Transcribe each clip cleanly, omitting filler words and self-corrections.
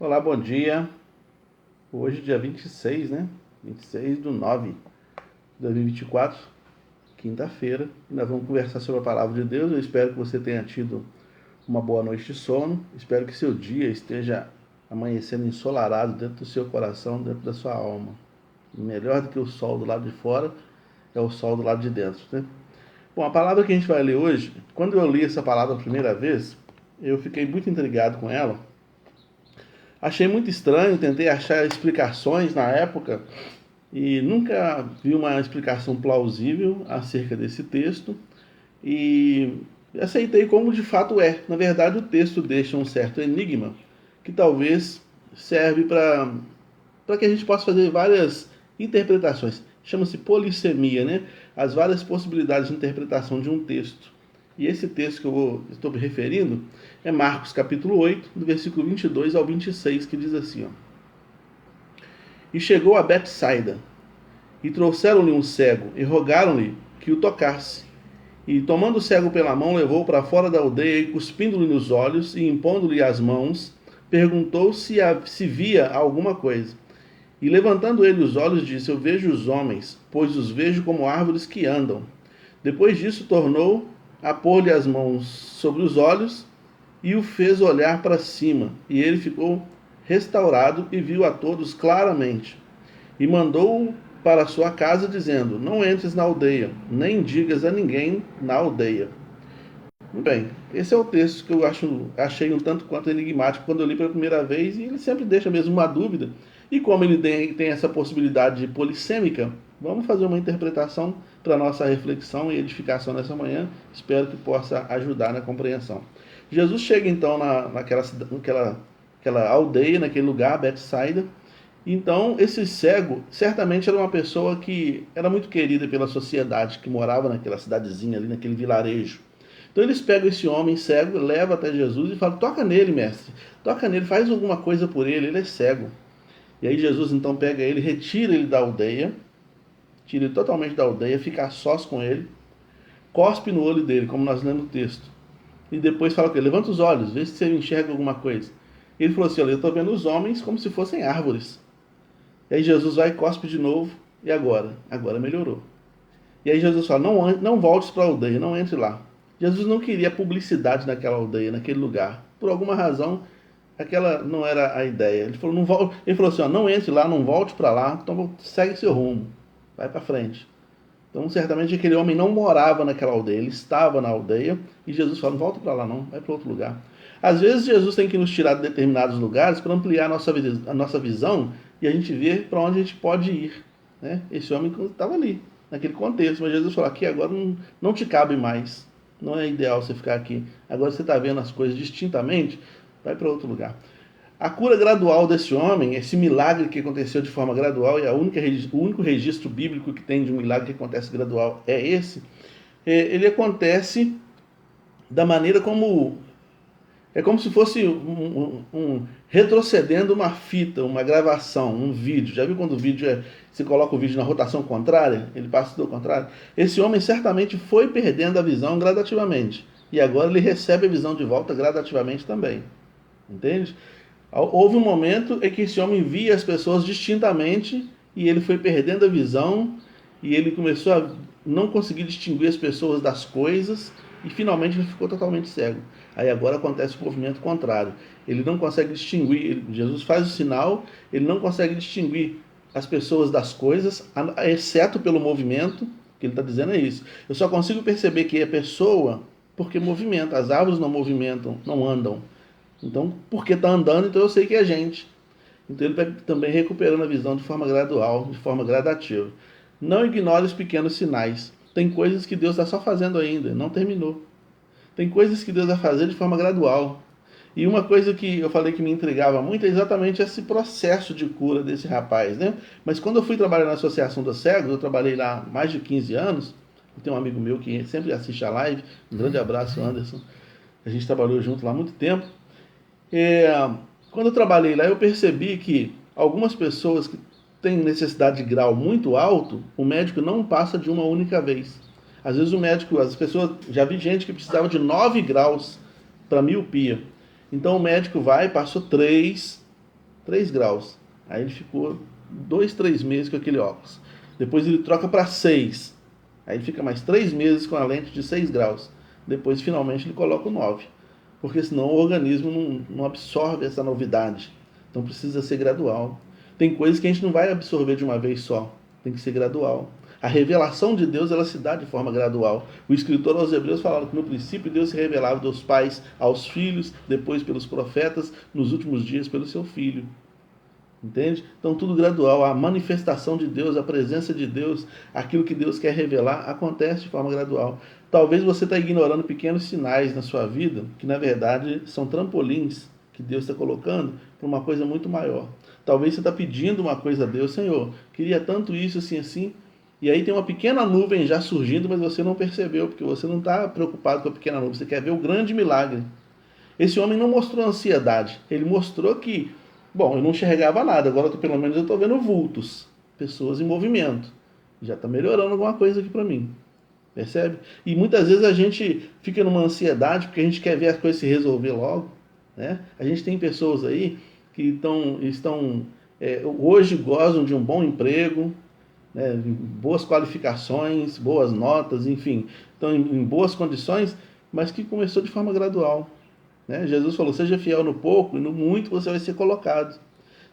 Olá, bom dia. Hoje, dia 26, né? 26/9 de 2024, quinta-feira. Nós vamos conversar sobre a palavra de Deus. Eu espero que você tenha tido uma boa noite de sono. Espero que seu dia esteja amanhecendo ensolarado dentro do seu coração, dentro da sua alma. Melhor do que o sol do lado de fora é o sol do lado de dentro, né? Bom, a palavra que a gente vai ler hoje, quando eu li essa palavra a primeira vez, eu fiquei muito intrigado com ela. Achei muito estranho, tentei achar explicações na época e nunca vi uma explicação plausível acerca desse texto e aceitei como de fato é. Na verdade, o texto deixa um certo enigma que talvez serve para que a gente possa fazer várias interpretações. Chama-se polissemia, né? As várias possibilidades de interpretação de um texto. E esse texto que eu estou me referindo é Marcos capítulo 8, do versículo 22 ao 26, que diz assim, ó. E chegou a Betsaida, e trouxeram-lhe um cego, e rogaram-lhe que o tocasse. E tomando o cego pela mão, levou-o para fora da aldeia, e cuspindo-lhe nos olhos, e impondo-lhe as mãos, perguntou se via alguma coisa. E levantando ele os olhos, disse, eu vejo os homens, pois os vejo como árvores que andam. Depois disso, tornou a pôr-lhe as mãos sobre os olhos e o fez olhar para cima. E ele ficou restaurado e viu a todos claramente. E mandou-o para sua casa, dizendo, não entres na aldeia, nem digas a ninguém na aldeia. Bem, esse é o texto que eu achei um tanto quanto enigmático quando eu li pela primeira vez, e ele sempre deixa mesmo uma dúvida. E como ele tem essa possibilidade polissêmica, vamos fazer uma interpretação para a nossa reflexão e edificação nessa manhã. Espero que possa ajudar na compreensão. Jesus chega então naquela aldeia, naquele lugar, Betsaida. Então, esse cego certamente era uma pessoa que era muito querida pela sociedade que morava naquela cidadezinha ali, naquele vilarejo. Então eles pegam esse homem cego, levam até Jesus e falam, toca nele, mestre, toca nele, faz alguma coisa por ele é cego. E aí Jesus então pega ele, retira ele da aldeia, tira ele totalmente da aldeia, fica a sós com ele, cospe no olho dele, como nós lemos no texto. E depois fala com ele, levanta os olhos, vê se você enxerga alguma coisa. E ele falou assim, olha, eu estou vendo os homens como se fossem árvores. E aí Jesus vai e cospe de novo, e agora? Agora melhorou. E aí Jesus fala, não voltes para a aldeia, não entre lá. Jesus não queria publicidade naquela aldeia, naquele lugar. Por alguma razão, aquela não era a ideia. Ele falou assim, ó, não entre lá, não volte para lá, então segue seu rumo, vai para frente. Então, certamente, aquele homem não morava naquela aldeia, ele estava na aldeia, e Jesus fala, não volta para lá não, vai para outro lugar. Às vezes, Jesus tem que nos tirar de determinados lugares para ampliar a nossa visão e a gente ver para onde a gente pode ir. Né? Esse homem estava ali, naquele contexto, mas Jesus falou, aqui agora não te cabe mais, não é ideal você ficar aqui. Agora você está vendo as coisas distintamente, vai para outro lugar. A cura gradual desse homem, esse milagre que aconteceu de forma gradual, e o único registro bíblico que tem de um milagre que acontece gradual é esse, ele acontece da maneira como... É como se fosse retrocedendo uma fita, uma gravação, um vídeo. Já viu quando o vídeo você coloca o vídeo na rotação contrária? Ele passa do contrário? Esse homem certamente foi perdendo a visão gradativamente. E agora ele recebe a visão de volta gradativamente também. Entende? Houve um momento em que esse homem via as pessoas distintamente e ele foi perdendo a visão e ele começou a não conseguir distinguir as pessoas das coisas e finalmente ele ficou totalmente cego. Aí agora acontece o movimento contrário. Ele não consegue distinguir, Jesus faz o sinal, ele não consegue distinguir as pessoas das coisas, exceto pelo movimento, que ele está dizendo é isso. Eu só consigo perceber que é pessoa porque movimenta. As árvores não movimentam, não andam. Então, porque está andando, então eu sei que é gente. Então ele vai também recuperando a visão de forma gradual, de forma gradativa. Não ignore os pequenos sinais. Tem coisas que Deus está só fazendo ainda, não terminou. Tem coisas que Deus vai fazer de forma gradual. E uma coisa que eu falei que me intrigava muito é exatamente esse processo de cura desse rapaz, né? Mas quando eu fui trabalhar na Associação dos Cegos, eu trabalhei lá há mais de 15 anos. Tem um amigo meu que sempre assiste a live, um grande abraço, Anderson. A gente trabalhou junto lá há muito tempo. Quando eu trabalhei lá, eu percebi que algumas pessoas que têm necessidade de grau muito alto, o médico não passa de uma única vez. Às vezes as pessoas, já vi gente que precisava de 9 graus para miopia. Então o médico vai, passou 3, 3 graus. Aí ele ficou 2, 3 meses com aquele óculos. Depois ele troca para 6. Aí ele fica mais 3 meses com a lente de 6 graus. Depois, finalmente, ele coloca o 9. Porque senão o organismo não absorve essa novidade. Então precisa ser gradual. Tem coisas que a gente não vai absorver de uma vez só. Tem que ser gradual. A revelação de Deus, ela se dá de forma gradual. O escritor aos Hebreus falava que no princípio Deus se revelava dos pais aos filhos, depois pelos profetas, nos últimos dias pelo seu Filho. Entende? Então tudo gradual. A manifestação de Deus, a presença de Deus, aquilo que Deus quer revelar, acontece de forma gradual. Talvez você está ignorando pequenos sinais na sua vida, que na verdade são trampolins que Deus está colocando para uma coisa muito maior. Talvez você está pedindo uma coisa a Deus, Senhor, queria tanto isso, assim, assim, e aí tem uma pequena nuvem já surgindo, mas você não percebeu, porque você não está preocupado com a pequena nuvem, você quer ver o grande milagre. Esse homem não mostrou ansiedade, ele mostrou que, bom, eu não enxergava nada, agora pelo menos eu estou vendo vultos, pessoas em movimento, já está melhorando alguma coisa aqui para mim. Percebe? E muitas vezes a gente fica numa ansiedade porque a gente quer ver as coisas se resolver logo. Né? A gente tem pessoas aí que hoje gozam de um bom emprego, né? Boas qualificações, boas notas, enfim, estão em boas condições, mas que começou de forma gradual. Né? Jesus falou, seja fiel no pouco e no muito você vai ser colocado.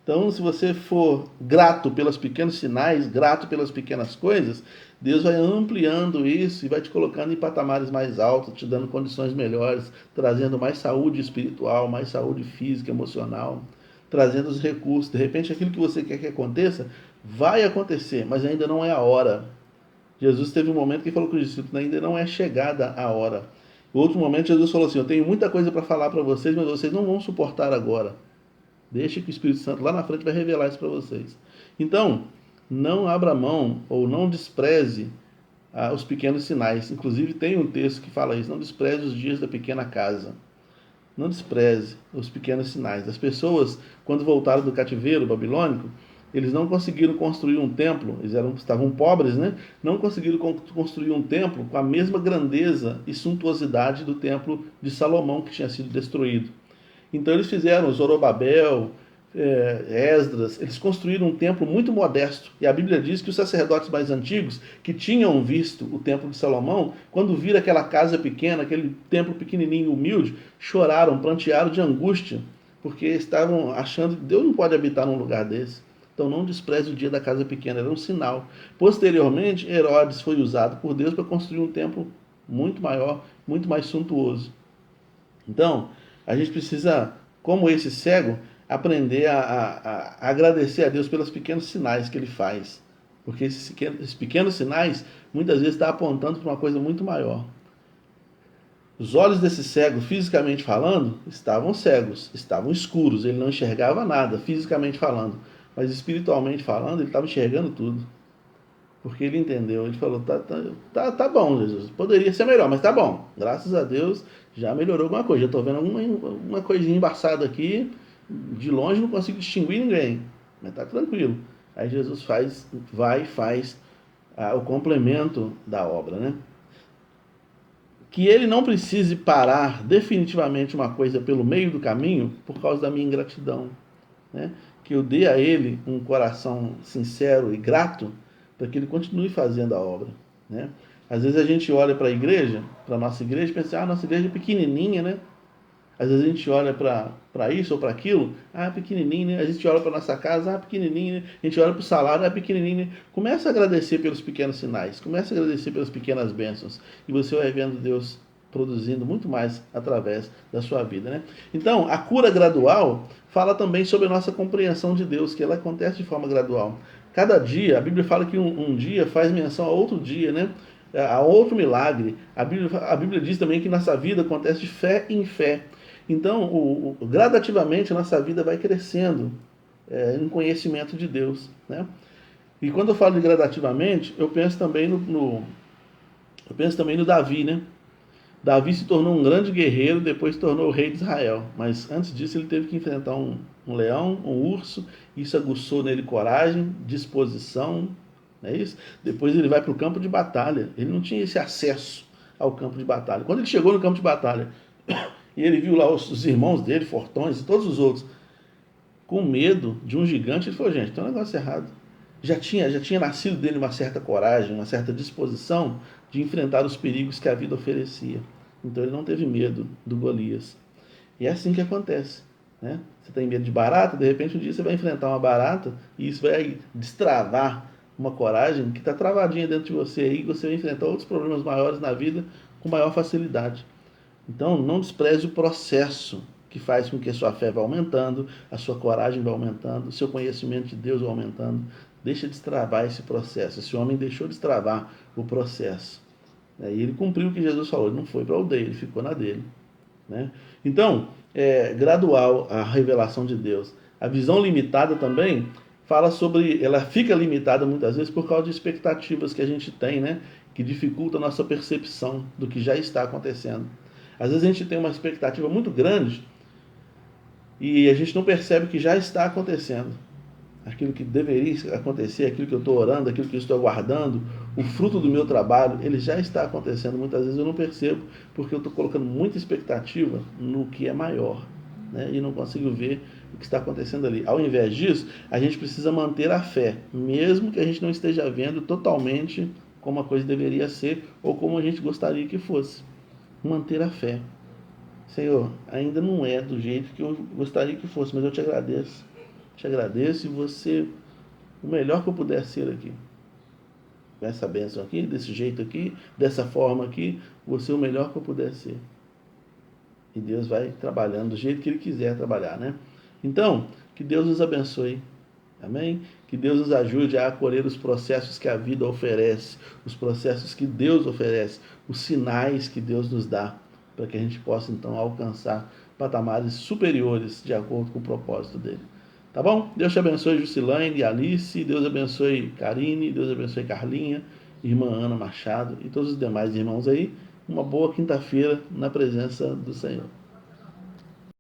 Então, se você for grato pelos pequenos sinais, grato pelas pequenas coisas, Deus vai ampliando isso e vai te colocando em patamares mais altos, te dando condições melhores, trazendo mais saúde espiritual, mais saúde física, emocional, trazendo os recursos. De repente, aquilo que você quer que aconteça, vai acontecer, mas ainda não é a hora. Jesus teve um momento que falou com os discípulos, ainda não é chegada a hora. No outro momento, Jesus falou assim, eu tenho muita coisa para falar para vocês, mas vocês não vão suportar agora. Deixa que o Espírito Santo lá na frente vai revelar isso para vocês. Então, não abra mão ou não despreze os pequenos sinais. Inclusive tem um texto que fala isso, não despreze os dias da pequena casa. Não despreze os pequenos sinais. As pessoas, quando voltaram do cativeiro babilônico, eles não conseguiram construir um templo, estavam pobres, né? Não conseguiram construir um templo com a mesma grandeza e suntuosidade do templo de Salomão que tinha sido destruído. Então eles fizeram Zorobabel, Esdras, eles construíram um templo muito modesto. E a Bíblia diz que os sacerdotes mais antigos, que tinham visto o templo de Salomão, quando viram aquela casa pequena, aquele templo pequenininho e humilde, choraram, prantearam de angústia, porque estavam achando que Deus não pode habitar num lugar desse. Então não despreze o dia da casa pequena, era um sinal. Posteriormente, Herodes foi usado por Deus para construir um templo muito maior, muito mais suntuoso. Então, a gente precisa, como esse cego, aprender a agradecer a Deus pelos pequenos sinais que ele faz. Porque esses pequenos sinais, muitas vezes, estão apontando para uma coisa muito maior. Os olhos desse cego, fisicamente falando, estavam cegos, estavam escuros, ele não enxergava nada, fisicamente falando. Mas espiritualmente falando, ele estava enxergando tudo. Porque ele entendeu, ele falou, tá bom, Jesus, poderia ser melhor, mas tá bom, graças a Deus já melhorou alguma coisa, já estou vendo uma coisinha embaçada aqui, de longe não consigo distinguir ninguém, mas tá tranquilo. Aí Jesus faz o complemento da obra, né? Que ele não precise parar definitivamente uma coisa pelo meio do caminho por causa da minha ingratidão, né? Que eu dê a ele um coração sincero e grato para que ele continue fazendo a obra, né? Às vezes a gente olha para a igreja, para a nossa igreja, e pensa, nossa igreja é pequenininha, né? Às vezes a gente olha para isso ou para aquilo, pequenininho, né? A gente olha para a nossa casa, pequenininho, né? A gente olha para o salário, pequenininho, né? Começa a agradecer pelos pequenos sinais, começa a agradecer pelas pequenas bênçãos, e você vai vendo Deus produzindo muito mais através da sua vida, né? Então, a cura gradual fala também sobre a nossa compreensão de Deus, que ela acontece de forma gradual. Cada dia, a Bíblia fala que um dia faz menção a outro dia, né? A outro milagre. A Bíblia diz também que nossa vida acontece de fé em fé. Então, gradativamente, a nossa vida vai crescendo em conhecimento de Deus, né? E quando eu falo de gradativamente, eu penso também no Davi, né? Davi se tornou um grande guerreiro, depois se tornou o rei de Israel. Mas antes disso ele teve que enfrentar um leão, um urso. Isso aguçou nele coragem, disposição, não é isso? Depois ele vai para o campo de batalha. Ele não tinha esse acesso ao campo de batalha. Quando ele chegou no campo de batalha e ele viu lá os irmãos dele, fortões e todos os outros, com medo de um gigante, ele falou, gente, tem um negócio errado. Já tinha nascido dele uma certa coragem, uma certa disposição de enfrentar os perigos que a vida oferecia. Então ele não teve medo do Golias. E é assim que acontece. Né? Você tem medo de barata, de repente um dia você vai enfrentar uma barata e isso vai destravar uma coragem que está travadinha dentro de você aí, e você vai enfrentar outros problemas maiores na vida com maior facilidade. Então, não despreze o processo que faz com que a sua fé vá aumentando, a sua coragem vá aumentando, o seu conhecimento de Deus vá aumentando. Deixa de destravar esse processo. Esse homem deixou de destravar o processo. E ele cumpriu o que Jesus falou. Ele não foi para a aldeia, ele ficou na dele. Né? Então, é gradual a revelação de Deus. A visão limitada também fala sobre, ela fica limitada muitas vezes por causa de expectativas que a gente tem, né? Que dificulta a nossa percepção do que já está acontecendo. Às vezes a gente tem uma expectativa muito grande e a gente não percebe que já está acontecendo. Aquilo que deveria acontecer, aquilo que eu estou orando, aquilo que eu estou aguardando, o fruto do meu trabalho, ele já está acontecendo. Muitas vezes eu não percebo porque eu estou colocando muita expectativa no que é maior, né? E não consigo ver o que está acontecendo ali. Ao invés disso, a gente precisa manter a fé, mesmo que a gente não esteja vendo totalmente como a coisa deveria ser ou como a gente gostaria que fosse. Manter a fé. Senhor, ainda não é do jeito que eu gostaria que fosse, mas eu te agradeço. Te agradeço e você, o melhor que eu puder ser aqui. Com essa bênção aqui, desse jeito aqui, dessa forma aqui, você é o melhor que eu puder ser. E Deus vai trabalhando do jeito que Ele quiser trabalhar, né? Então, que Deus nos abençoe. Amém? Que Deus nos ajude a acolher os processos que a vida oferece, os processos que Deus oferece, os sinais que Deus nos dá, para que a gente possa então alcançar patamares superiores de acordo com o propósito dele. Tá bom? Deus te abençoe, Jusilane, Alice, Deus abençoe Karine, Deus abençoe Carlinha, irmã Ana Machado e todos os demais irmãos aí. Uma boa quinta-feira na presença do Senhor.